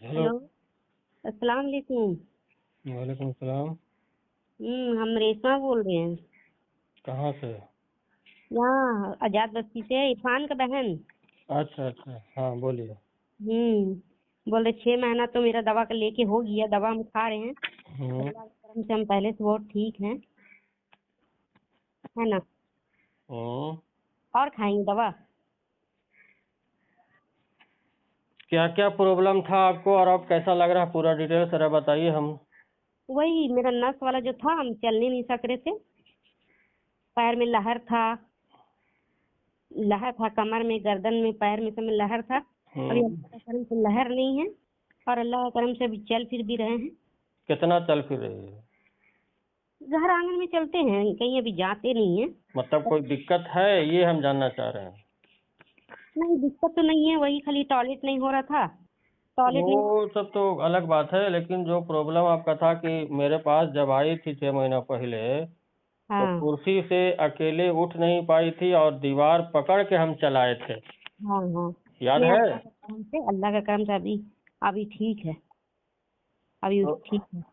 Hello. Hello. अस्सलाम वालेकुम। वालेकुम सलाम। हम रेशमा बोल रहे हैं। कहाँ से? यहाँ आजाद बस्ती से इरफान का बहन। अच्छा अच्छा, हाँ बोलिए। बोले 6 महीना तो मेरा दवा का लेके हो गया, दवा हम खा रहे हैं। हम्म। अल्लाह के करम से हम पहले से बहुत ठीक हैं, है ना। हम्म। और खाएंगे दवा। क्या क्या प्रॉब्लम था आपको और अब कैसा लग रहा है, पूरा डिटेल जरा बताइए हम। वही मेरा नस वाला जो था, हम चलने नहीं सक रहे थे। पैर में लहर था कमर में, गर्दन में, पैर में, सब में लहर था। अभी हम्म। अल्लाह के करम से लहर नहीं है। और अल्लाह के करम से अभी चल फिर भी रहे हैं। कितना चल फिर रही है? घर आंगन में चलते हैं, कहीं अभी जाते नहीं है। मतलब कोई दिक्कत है, ये हम जानना चाह रहे हैं। नहीं, दिक्कत तो नहीं है, वही खाली टॉयलेट नहीं हो रहा था। टॉयलेट वो नहीं। सब तो अलग बात है, लेकिन जो प्रॉब्लम आपका था कि मेरे पास जब आई थी 6 महीना पहले, तो हाँ कुर्सी से अकेले उठ नहीं पाई थी और दीवार पकड़ के हम चलाए थे। हाँ हाँ। याद नहीं, है? अल्लाह के करम से अभी अभी ठीक है। अभी तो ठीक है।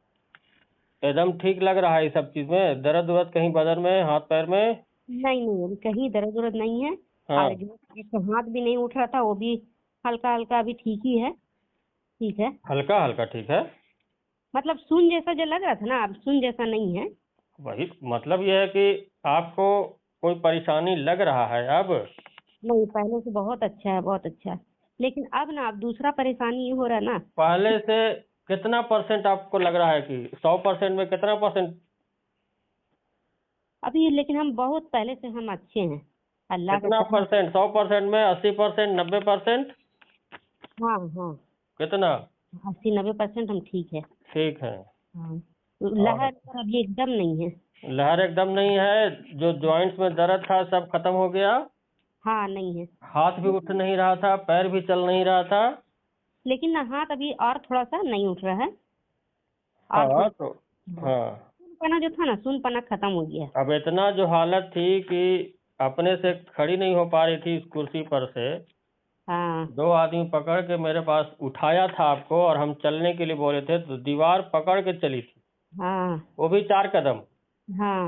एकदम ठीक लग रहा है। ये सब चीज में दर्द वर्द कहीं बदन में, हाथ पैर में? नहीं नहीं, अभी कहीं दर्द उर्द नहीं है। और हाँ। जो एक तो हाथ भी नहीं उठ रहा था, वो भी हल्का हल्का अभी ठीक ही है। ठीक है। हल्का हल्का ठीक है। मतलब सुन जैसा जो लग रहा था ना, अब सुन जैसा नहीं है। वही मतलब यह है कि आपको कोई परेशानी लग रहा है अब? नहीं, पहले से बहुत अच्छा है, बहुत अच्छा है। लेकिन अब ना, अब दूसरा परेशानी ये हो रहा है ना। पहले से कितना परसेंट आपको लग रहा है कि 100% में कितना परसेंट? अभी लेकिन हम बहुत पहले से हम अच्छे हैं, अल्लाह का कितना करम। परसेंट? 100% में 80%, 90%? हाँ हाँ। कितना? 80-90% हम ठीक है। ठीक है। हाँ। और लहर पर अभी एकदम नहीं है। लहर एकदम नहीं है? जो जॉइंट्स में दर्द था सब खत्म हो गया? हाँ, नहीं है। हाथ भी उठ लेकिन नहीं रहा था, पैर भी चल नहीं रहा था? लेकिन ना, हाथ अभी और थोड़ा सा नहीं उठ रहा है। और हाँ थोड़ा। तो हाँ। हाँ। सुनपना जो था ना, सुनपना खत्म हो गया। अब इतना जो हालत थी कि अपने से खड़ी नहीं हो पा रही थी इस कुर्सी पर से, हाँ 2 आदमी पकड़ के मेरे पास उठाया था आपको और हम चलने के लिए बोले थे तो दीवार पकड़ के चली थी, हाँ वो भी 4 कदम। हाँ।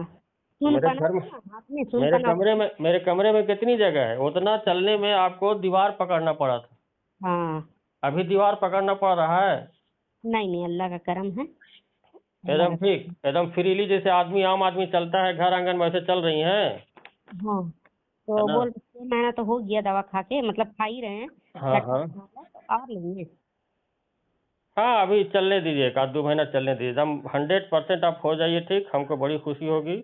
मेरे सुनपना घर में, था ना, हाथ में मेरे सुनपना कमरे था। में मेरे कमरे में कितनी जगह है, उतना चलने में आपको दीवार पकड़ना पड़ा था। हाँ। अभी दीवार पकड़ना पड़ रहा है? नहीं नहीं, अल्लाह का करम है। अल्लाह एकदम का ठीक, करम एकदम फ्रीली जैसे आदमी, आम आदमी चलता है घर आंगन, वैसे चल रही हैं? है। हाँ। है तो ना? बोल 6 महीना तो हो गया दवा खा के, मतलब खा ही रहे हैं। हाँ डॉक्टर हाँ। ने बोला तो और लेंगे। हाँ अभी चलने दीजिए, 1 आध 2 महीना चलने दीजिए, एकदम 100% आप हो जाइए ठीक, हमको बड़ी खुशी होगी।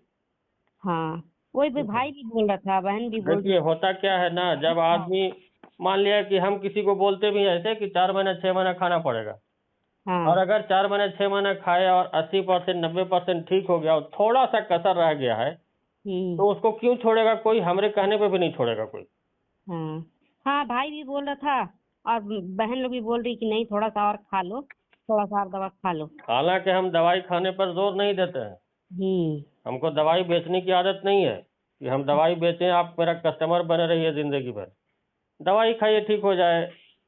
हाँ, वही भी ठीक है। भाई भी बोल रहा था, बहन भी बोल रही देखिए होता क्या है ना, जब हाँ आदमी, मान लिया कि हम किसी को बोलते भी हैं ऐसे कि 4 महीना 6 महीना खाना पड़ेगा, हाँ। और अगर 4 महीना 6 महीना खाए और 80% 90% ठीक हो गया और थोड़ा सा कसर रह गया है, हम्म। तो उसको क्यों छोड़ेगा कोई? हमरे कहने पे भी नहीं छोड़ेगा कोई। हाँ हाँ, भाई भी बोल रहा था। और बहन लोग भी बोल रही कि नहीं, थोड़ा सा और खा लो, थोड़ा सा और दवा खा लो। हालांकि हम दवाई खाने पर जोर नहीं देते हैं, हम्म। हमको दवाई बेचने की आदत नहीं है कि हम दवाई बेचें, आप मेरा कस्टमर बने रहिए जिंदगी भर। दवाई खाइए ठीक हो जाए।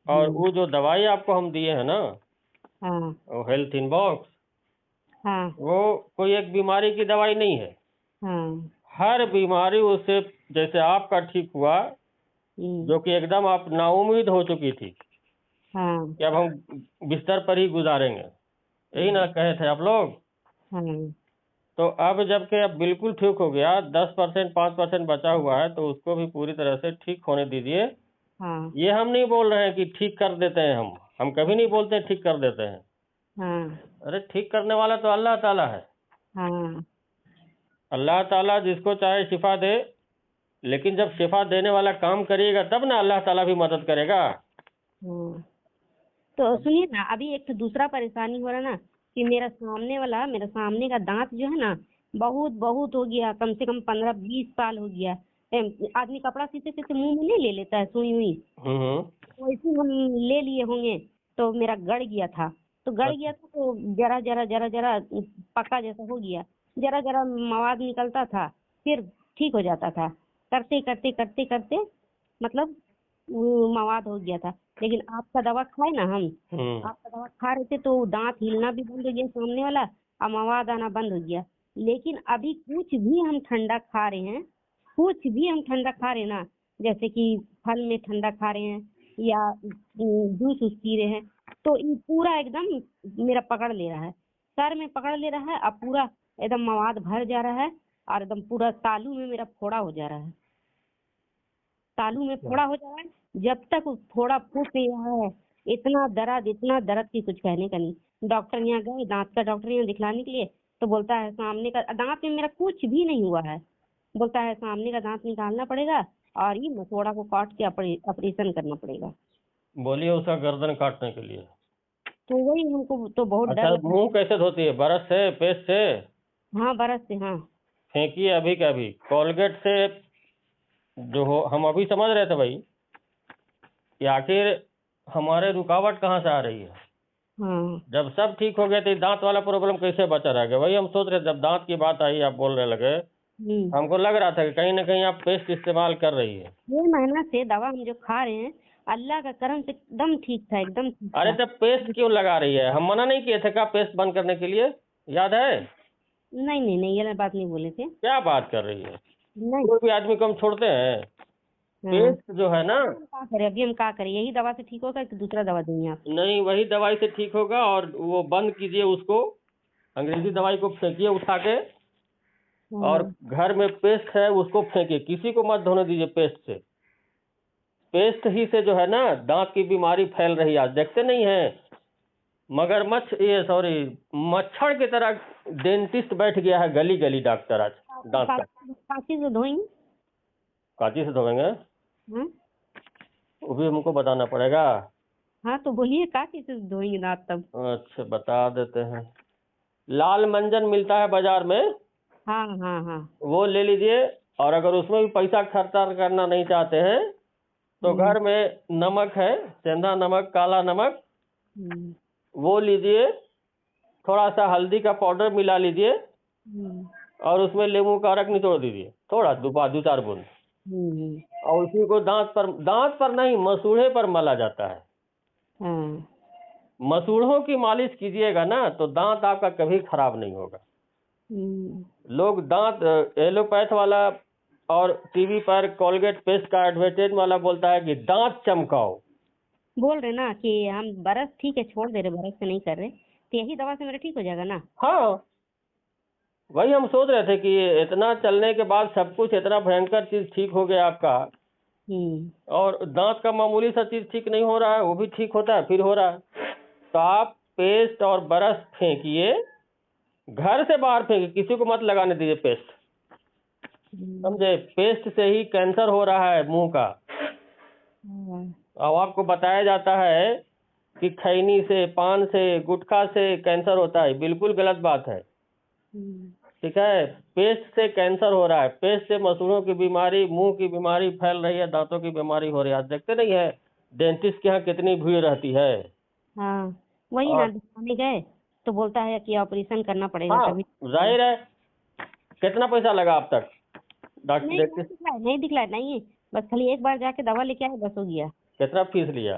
और हम्म। वो जो दवाई आपको हम दिए हैं ना, हाँ वो हेल्थ इन बॉक्स, हाँ वो कोई एक बीमारी की दवाई नहीं है। हाँ। हर बीमारी उससे, जैसे आपका ठीक हुआ, हम्म। जो कि एकदम आप नाउम्मीद हो चुकी थी हाँ कि अब हम बिस्तर पर ही गुजारेंगे, यही ना कहे थे आप लोग? हाँ तो अब जबकि अब बिल्कुल ठीक हो गया, 10% 5% बचा हुआ है, तो उसको भी पूरी तरह से ठीक होने दीजिए। हाँ ये हम नहीं बोल रहे हैं कि ठीक कर देते हैं, हम कभी नहीं बोलते हैं ठीक कर देते हैं। हाँ अरे ठीक करने वाला तो अल्लाह ताला है। हाँ। अल्लाह ताला जिसको चाहे शिफा दे, लेकिन जब शिफा देने वाला काम करिएगा तब ना अल्लाह ताला भी मदद करेगा। हाँ। तो सुनिए ना, अभी एक तो दूसरा परेशानी हो रहा ना, कि मेरा सामने का दांत जो है ना, बहुत बहुत हो गया, कम से कम 15-20 साल हो गया। आदमी कपड़ा सीते सीते मुंह में नहीं ले लेता है सुई हुई। हम्म। वैसे हम ले लिए होंगे। तो मेरा गड़ गया था। तो गड़ गया अच्छा। था तो जरा जरा जरा जरा पक्का जैसा हो गया। जरा जरा मवाद निकलता था, फिर ठीक हो जाता था। करते करते करते करते, मतलब मवाद हो गया था। लेकिन आपका दवा खाए ना हम, आपका दवा खा रहे थे तो दांत हिलना भी बंद हो गया सामने वाला, और मवाद आना बंद हो गया। लेकिन अभी कुछ भी हम ठंडा खा रहे हैं, कुछ भी हम ठंडा खा रहे हैं ना, जैसे कि फल में ठंडा खा रहे हैं या जूस उस पी रहे हैं, तो ये पूरा एकदम मेरा पकड़ ले रहा है, सर में पकड़ ले रहा है, अब पूरा एकदम मवाद भर जा रहा है, और एकदम पूरा तालू में मेरा फोड़ा हो जा रहा है, तालू में फोड़ा हो जा रहा है। जब तक वो फोड़ा फूट नहीं रहा है, इतना दर्द की कुछ कहने का नहीं। डॉक्टर यहाँ गए, दांत का डॉक्टर यहाँ दिखलाने के लिए, तो बोलता है सामने का दांत में मेरा कुछ भी नहीं हुआ है, बोलता है सामने का दांत निकालना पड़ेगा और ये मसोड़ा को काट के ऑपरेशन करना पड़ेगा। बोलिए उसका गर्दन काटने के लिए। तो वही हमको तो बहुत डर अच्छा, लगा। मुंह कैसे धोती है? ब्रश से, पेस्ट से? हाँ, बरस से, हाँ। फेंकिए अभी के अभी कोलगेट से। जो हो, हम अभी समझ रहे थे भाई कि आखिर हमारे रुकावट कहाँ से आ रही है। हाँ। जब सब ठीक हो गया तो ये दांत वाला प्रॉब्लम कैसे बचा रह गया? वही हम सोच रहे थे, जब दांत की बात आई आप बोलने लगे, हमको लग रहा था कि कहीं ना कहीं आप पेस्ट इस्तेमाल कर रही है। 6 महीना से दवा हम जो खा रहे हैं, अल्लाह का करम से एकदम ठीक था, एकदम ठीक अरे था। तब पेस्ट क्यों लगा रही है? हम मना नहीं किए थे क्या पेस्ट बंद करने के लिए? याद है? नहीं नहीं नहीं, ये बात नहीं बोले थे। क्या बात कर रही है? नहीं। कोई भी आदमी को हम छोड़ते हैं? हाँ। पेस्ट जो है ना, हम क्या करें, अभी हम क्या करें, यही दवा से ठीक होगा कि दूसरा दवा देंगे आप? नहीं वही दवाई से ठीक होगा। और वो बंद कीजिए उसको, अंग्रेजी दवाई को फेंकिए उठा के, और घर में पेस्ट है उसको फेंकिए, किसी को मत धोने दीजिए पेस्ट से। पेस्ट ही से जो है ना दांत की बीमारी फैल रही है। आज देखते नहीं है मगरमच्छ, ये सॉरी मच्छर की तरह डेंटिस्ट बैठ गया है गली गली डॉक्टर आज दांत का। कांची से धोएंगे? कांची से धोएंगे? हाँ। वो भी हमको बताना पड़ेगा? हाँ, तो बोलिए कांची से धोएंगे दांत तब? अच्छा बता देते हैं। लाल मंजन मिलता है बाजार में, हाँ हाँ हाँ। वो ले लीजिए। और अगर उसमें भी पैसा खर्चा करना नहीं चाहते हैं तो घर में नमक है, सेंधा नमक, काला नमक, वो लीजिए। थोड़ा सा हल्दी का पाउडर मिला लीजिए और उसमें नींबू का रस निचोड़ दीजिए, थोड़ा दो चार बूंद, और उसी को दांत पर नहीं मसूड़े पर मला जाता है। हाँ। मसूड़ों की मालिश कीजिएगा ना तो दांत आपका कभी खराब नहीं होगा। लोग दांत एलोपैथ वाला और टीवी पर कोलगेट पेस्ट का एडवर्टाइज वाला बोलता है कि दांत चमकाओ। बोल रहे ना कि हम बरस ठीक है छोड़ दे रहे, बरस से नहीं कर रहे, तो यही दवा से मेरा ठीक हो जाएगा ना? हाँ, वही हम सोच रहे थे कि इतना चलने के बाद सब कुछ इतना भयंकर चीज ठीक हो गया आपका, और दांत का मामूली सा चीज ठीक नहीं हो रहा है, वो भी ठीक होता है फिर हो रहा है। तो आप पेस्ट और ब्रश फेंकिए, घर से बाहर फेंकिए, किसी को मत लगाने दीजिए पेस्ट, समझे? पेस्ट से ही कैंसर हो रहा है मुंह का। और आपको बताया जाता है कि खैनी से, पान से, गुटखा से कैंसर होता है, बिल्कुल गलत बात है। ठीक है, पेस्ट से कैंसर हो रहा है, पेस्ट से मसूड़ों की बीमारी, मुंह की बीमारी फैल रही है, दांतों की बीमारी हो रही है। आज देखते नहीं है डेंटिस्ट के यहाँ कितनी भीड़ रहती है। हाँ, वही ना, दिखाने गए तो बोलता है कि ऑपरेशन करना पड़ेगा। हाँ, कभी जाहिर है। कितना पैसा लगा अब तक डॉक्टर नहीं दिखलाया नहीं, बस खाली एक बार जाके दवा लेके आए, बस हो गया। कितना फीस लिया?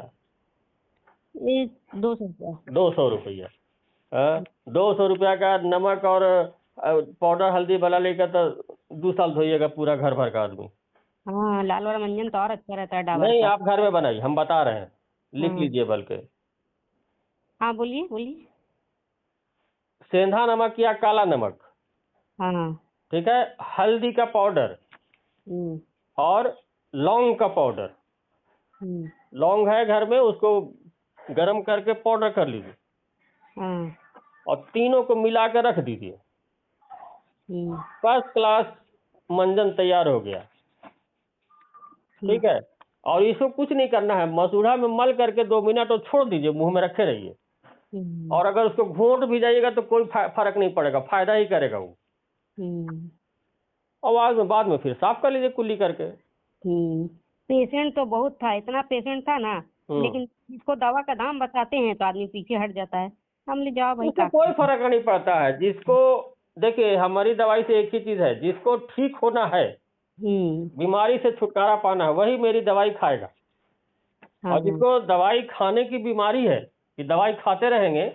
ये 200 रुपया। 200 रुपया? 200 रुपया का नमक और पाउडर हल्दी वाला लेकर तो 2 साल धोइएगा पूरा घर भर का आदमी। हाँ, लाल वाला मंजन तो और अच्छा रहता है डाबर नहीं, का। आप घर में बनाइए, हम बता रहे हैं, लिख लीजिए बल्कि। हाँ, बोलिए बोलिए। सेंधा नमक या काला नमक, हाँ। ठीक है, हल्दी का पाउडर और लौंग का पाउडर। लौंग है घर में, उसको गरम करके पाउडर कर लीजिए और तीनों को मिला कर रख दीजिए। फर्स्ट क्लास मंजन तैयार हो गया। ठीक है, और इसको कुछ नहीं करना है, मसूड़ा में मल करके 2 मिनट और छोड़ दीजिए, मुंह में रखे रहिए। और अगर उसको घोंट भी जाइएगा तो कोई फर्क नहीं पड़ेगा, फायदा ही करेगा वो। और बाद में फिर साफ कर लीजिए कुल्ली करके। पेशेंट तो बहुत था, इतना पेशेंट था ना, लेकिन जिसको दवा का दाम बताते हैं तो आदमी पीछे हट जाता है। हम ले जाओ भाई, उसको कोई फर्क नहीं पड़ता है। जिसको देखिए, हमारी दवाई से एक ही चीज है, जिसको ठीक होना है, बीमारी से छुटकारा पाना है, वही मेरी दवाई खाएगा। हाँ और हाँ जिसको दवाई खाने की बीमारी है कि दवाई खाते रहेंगे,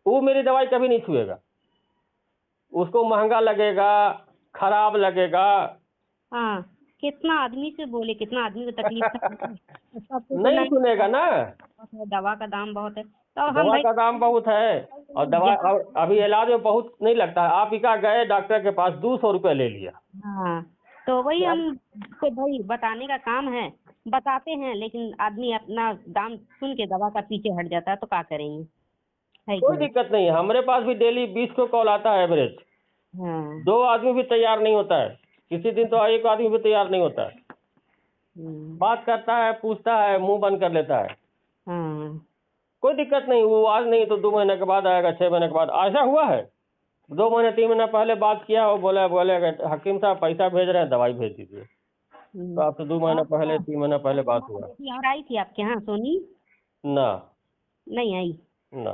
वो मेरी दवाई कभी नहीं छुएगा। उसको महंगा लगेगा, खराब लगेगा। हाँ। कितना आदमी से बोले, कितना आदमी को तकलीफ था, सबको तो नहीं नहीं। सुनेगा ना। बहुत है, दवा का दाम बहुत है, तो हम दवा भाई का दाम बहुत है, और दवा जहाँ। और अभी इलाज में बहुत नहीं लगता है। आप ही का गए डॉक्टर के पास, 200 रुपये ले लिया। हाँ, तो वही तो हम अब को भाई बताने का काम है, बताते हैं, लेकिन आदमी अपना दाम सुन के दवा का पीछे हट जाता है, तो क्या करेंगे, है कि कोई नहीं? दिक्कत नहीं है, हमारे पास भी डेली 20 को कॉल आता है एवरेज। हाँ। 2 आदमी भी तैयार नहीं होता है, किसी दिन तो 1 आदमी भी तैयार नहीं होता है। हम्म, बात करता है, पूछता है, मुंह बंद कर लेता है। हाँ। कोई दिक्कत नहीं, वो आज नहीं तो 2 महीने के बाद आएगा, 6 महीने के बाद। ऐसा हुआ है, 2 महीने 3 महीने पहले बात किया, वो बोले हकीम साहब पैसा भेज रहे हैं, दवाई भेज दीजिए। तो आपसे 2 महीने पहले, 3 महीने पहले बात हुआ। बेटी और आई थी आपके यहाँ सोनी? ना नहीं आई? ना,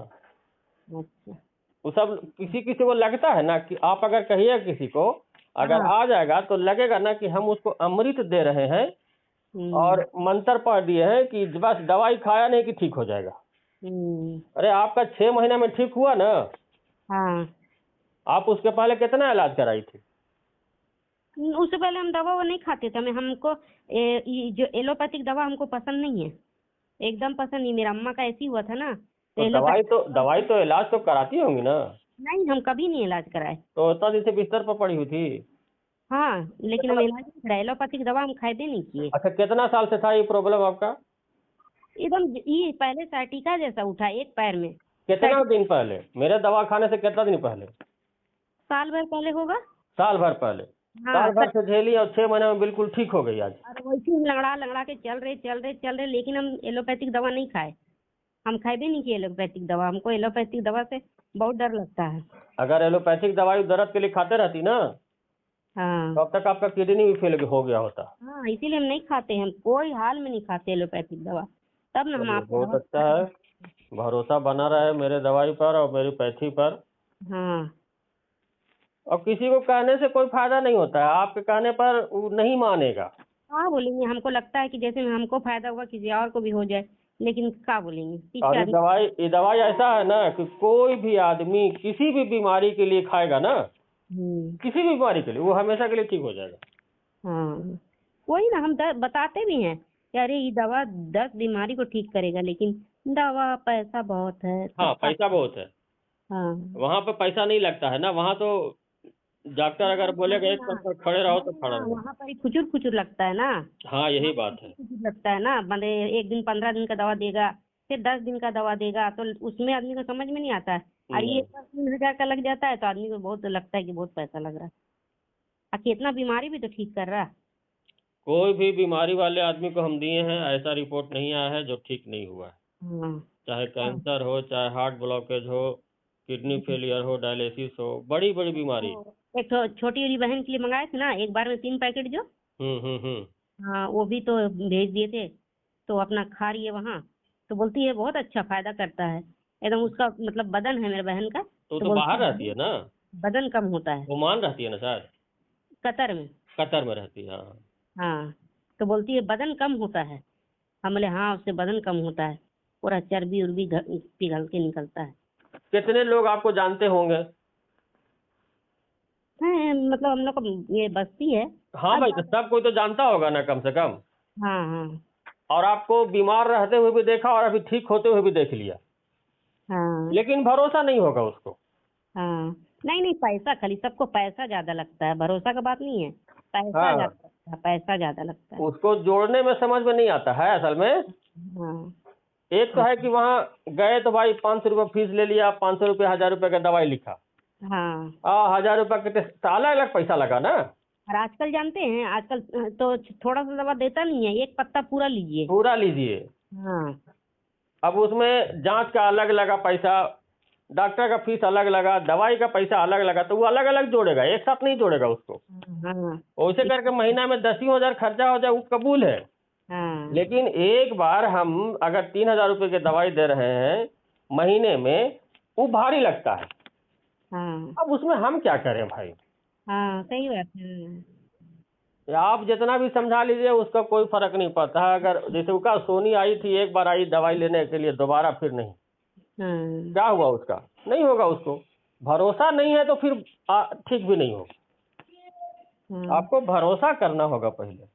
अच्छा। वो सब किसी किसी को लगता है ना कि आप अगर कहिए किसी को, अगर हाँ। आ जाएगा तो लगेगा ना कि हम उसको अमृत दे रहे हैं हम्म। और मंत्र पढ़ दिए हैं कि बस दवाई खाया नहीं कि ठीक हो जाएगा। हम्म। अरे आपका 6 महीने में ठीक हुआ ना। हाँ। आप उसके पहले कितना इलाज कराई थी? उससे पहले हम दवा वो नहीं खाते थे, हमें हमको ये जो एलोपैथिक दवा हमको पसंद नहीं है, एकदम पसंद नहीं। मेरा अम्मा का ऐसी हुआ था ना, तो तो दवाई एलोपैथिक तो दवाई तो इलाज तो कराती होंगी ना। नहीं, हम कभी नहीं इलाज कराए। तो उतना दिन से बिस्तर पर पड़ी हुई थी। हाँ, लेकिन हम कितना, इलाज नहीं कराए, एलोपैथिक दवा हम खाए नहीं किए। अच्छा कितना साल से था ये प्रॉब्लम आपका? एकदम ये पहले साइटिका जैसा उठा एक पैर में। कितना दिन पहले? मेरे दवा खाने से कितना दिन पहले? साल भर पहले होगा। साल भर पहले? हाँ साल भर से झेली और 6 महीने में बिल्कुल ठीक हो गई आज। और वैसे ही लंगड़ा लंगड़ा के चल रहे, लेकिन हम एलोपैथिक दवा नहीं खाए। हम खाए भी नहीं किए एलोपैथिक दवा, हमको एलोपैथिक दवा से बहुत डर लगता है। अगर एलोपैथिक दवाई दर्द के लिए खाते रहती ना, हाँ। तो अब तक आपका किडनी भी फेल हो गया होता। हाँ, इसीलिए हम नहीं खाते, हम कोई हाल में नहीं खाते एलोपैथिक दवा। तब ना हम चलिए आपको बहुत दवा अच्छा है, भरोसा बना रहे मेरे दवाई पर और मेरी पैथी पर। हाँ। और किसी को कहने से कोई फायदा नहीं होता है, आपके कहने पर वो नहीं मानेगा। हाँ बोलेंगे, हमको लगता है कि जैसे हमको फायदा होगा किसी और को भी हो जाए, लेकिन क्या बोलेंगे, और पीछे आदमी। ये दवाई ऐसा है ना कि कोई भी आदमी किसी भी बीमारी के लिए खाएगा ना, हम्म। किसी भी बीमारी के लिए, वो हमेशा के लिए ठीक हो जाएगा। हाँ, वही ना हम बताते भी हैं कि अरे ये दवा 10 बीमारी को ठीक करेगा, लेकिन दवा पैसा बहुत है, हाँ सबका। पैसा बहुत है, हाँ। वहाँ पे पैसा नहीं लगता है ना, वहाँ तो डॉक्टर अगर बोलेगा नहीं एक ना, पल पर खड़े रहो तो नहीं खड़ा ना, रहो। वहाँ पर ही खुचुर खुचुर लगता है ना। हाँ यही वहाँ पर बात है। खुचुर खुचुर लगता है ना, बंदे एक दिन 15 दिन का दवा देगा, फिर 10 दिन का दवा देगा, तो उसमें आदमी को समझ में नहीं आता है। और ये नहीं, 3,000 का लग जाता है, तो आदमी को बहुत लगता है कि बहुत पैसा लग रहा है, और कितना बीमारी भी तो ठीक कर रहा है। कोई भी बीमारी वाले आदमी को हम दिए हैं, ऐसा रिपोर्ट नहीं आया है जो ठीक नहीं हुआ है। हाँ। चाहे हाँ। कैंसर हो, चाहे हार्ट ब्लॉकेज हो, किडनी फेलियर हो, डायलिसिस हो, बड़ी बड़ी बीमारी। एक तो छोटी वाली बहन के लिए मंगाए थे ना, एक बार में 3 पैकेट जो। हम्म। हाँ, वो भी तो भेज दिए थे, तो अपना खा रही है वहाँ, तो बोलती है बहुत अच्छा फायदा करता है, एकदम उसका मतलब बदन है मेरे बहन का, तो तो बाहर बोलती रहती है है ना, बदन कम होता है। ओमान रहती है ना शायद, कतर में। कतर में रहती है हाँ। हाँ, तो बोलती है बदन कम होता है। हम बोले हाँ, उससे बदन कम होता है, पूरा चर्बी उर्बी पिघल के निकलता है। कितने लोग आपको जानते होंगे? है मतलब हम लोग का ये बस्ती है। हाँ अब भाई, तो सब कोई तो जानता होगा ना कम से कम। हाँ हाँ और आपको बीमार रहते हुए भी देखा और अभी ठीक होते हुए भी देख लिया, हाँ लेकिन भरोसा नहीं होगा उसको। हाँ। नहीं नहीं, पैसा खाली, सबको पैसा ज्यादा लगता है, भरोसा का बात नहीं है, पैसा ज्यादा हाँ, लगता है, पैसा ज्यादा लगता है। उसको जोड़ने में समझ में नहीं आता है असल में। हाँ एक तो है कि वहाँ गए तो भाई 500 रुपये फीस ले लिया, 500 रुपये 1000 रुपये का दवाई लिखा, हाँ। 1000 रुपये के टेस्ट, अलग अलग पैसा लगा ना। और आजकल जानते हैं, आजकल तो थोड़ा सा दवा देता नहीं है, एक पत्ता पूरा लीजिए। पूरा लीजिए। हाँ अब उसमें जांच का अलग लगा पैसा, डॉक्टर का फीस अलग लगा, दवाई का पैसा अलग लगा, तो वो अलग अलग जोड़ेगा, एक साथ नहीं जोड़ेगा उसको। हाँ वैसे करके महीना में 10,000 खर्चा हो जाए वो कबूल है, हाँ लेकिन एक बार हम अगर 3,000 रुपये की दवाई दे रहे हैं महीने में, वो भारी लगता है। हाँ अब उसमें हम क्या करें भाई? हाँ, सही बात है। आप जितना भी समझा लीजिए उसका कोई फर्क नहीं पड़ता है। अगर जैसे उसका सोनी आई थी, एक बार आई दवाई लेने के लिए, दोबारा फिर नहीं। हाँ क्या हुआ उसका? नहीं होगा उसको। भरोसा नहीं है तो फिर ठीक भी नहीं होगा। हाँ। आपको भरोसा करना होगा पहले।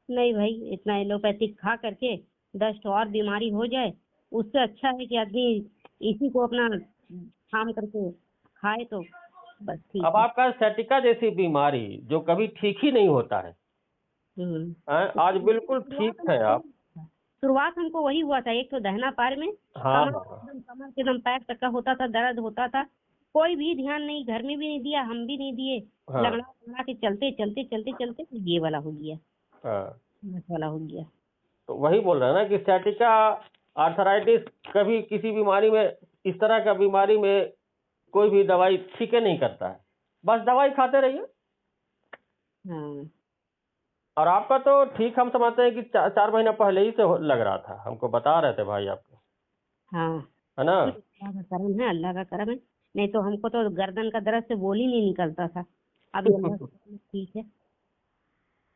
नहीं भाई, इतना एलोपैथिक खा करके 10 और बीमारी हो जाए, उससे अच्छा है कि आदमी इसी को अपना काम करके खाए तो बस ठीक अब है। आपका सैटिका जैसी बीमारी जो कभी ठीक ही नहीं होता है, हम्म। आज बिल्कुल ठीक शुरुआत है हमको आप। शुरुआत हमको वही हुआ था, एक तो दाहिना पैर में हाँ हाँ कमर से एकदम पैर तक का होता था, दर्द होता था। कोई भी ध्यान नहीं, घर में भी नहीं दिया, हम भी नहीं दिए। हाँ लंगड़ा लंगड़ा के चलते चलते चलते चलते फिर ये वाला हो गया, हाँ। बस वाला हो गया। तो वही बोल रहे हैं ना कि सैटिका, आर्थराइटिस, कभी किसी बीमारी में, इस तरह का बीमारी में कोई भी दवाई ठीक ही नहीं करता है। बस दवाई खाते रहिए। हाँ और आपका तो ठीक, हम समझते हैं कि 4 महीना पहले ही से लग रहा था, हमको बता रहे थे भाई आपको, हाँ। है ना? अल्लाह का करम है, अल्लाह का करम है। नहीं तो हमको तो गर्दन का दर्द से बोल ही नहीं निकलता था। अभी अल्लाह का करम है, ठीक है।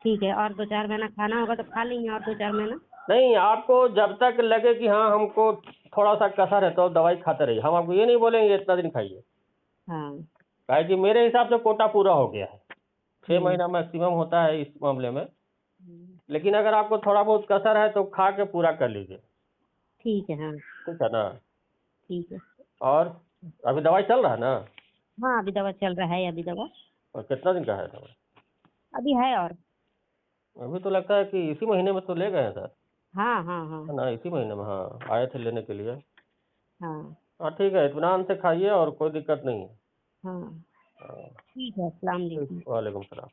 ठीक है, और 2-4 महीना खाना होगा तो खा लेंगे, और 2-4 महीना। नहीं, आपको जब तक लगे कि हाँ हमको थोड़ा सा कसर है तो दवाई खाते रहिए। हम आपको ये नहीं बोलेंगे इतना दिन खाइए, हाँ। काहे कि मेरे हिसाब से कोटा पूरा हो गया है। 6 महीना हम्म। मैक्सिमम होता है इस मामले में। हम्म। लेकिन अगर आपको थोड़ा बहुत कसर है तो खा के पूरा कर लीजिए। ठीक है। हाँ ठीक है ना? ठीक है। और अभी दवाई चल रहा है ना? हाँ अभी दवा चल रहा है, अभी दवा और कितना दिन का है दवाई? अभी है और। अभी तो लगता है कि इसी महीने में तो ले गए हैं सर, हाँ हाँ हाँ। है ना? इसी महीने में, हाँ, आए थे लेने के लिए। हाँ हाँ ठीक है, इत्मीनान से खाइए और कोई दिक्कत नहीं है। हाँ। हाँ, ठीक है, अस्सलाम ठीक, वालेकुम। वालेकुम सलाम।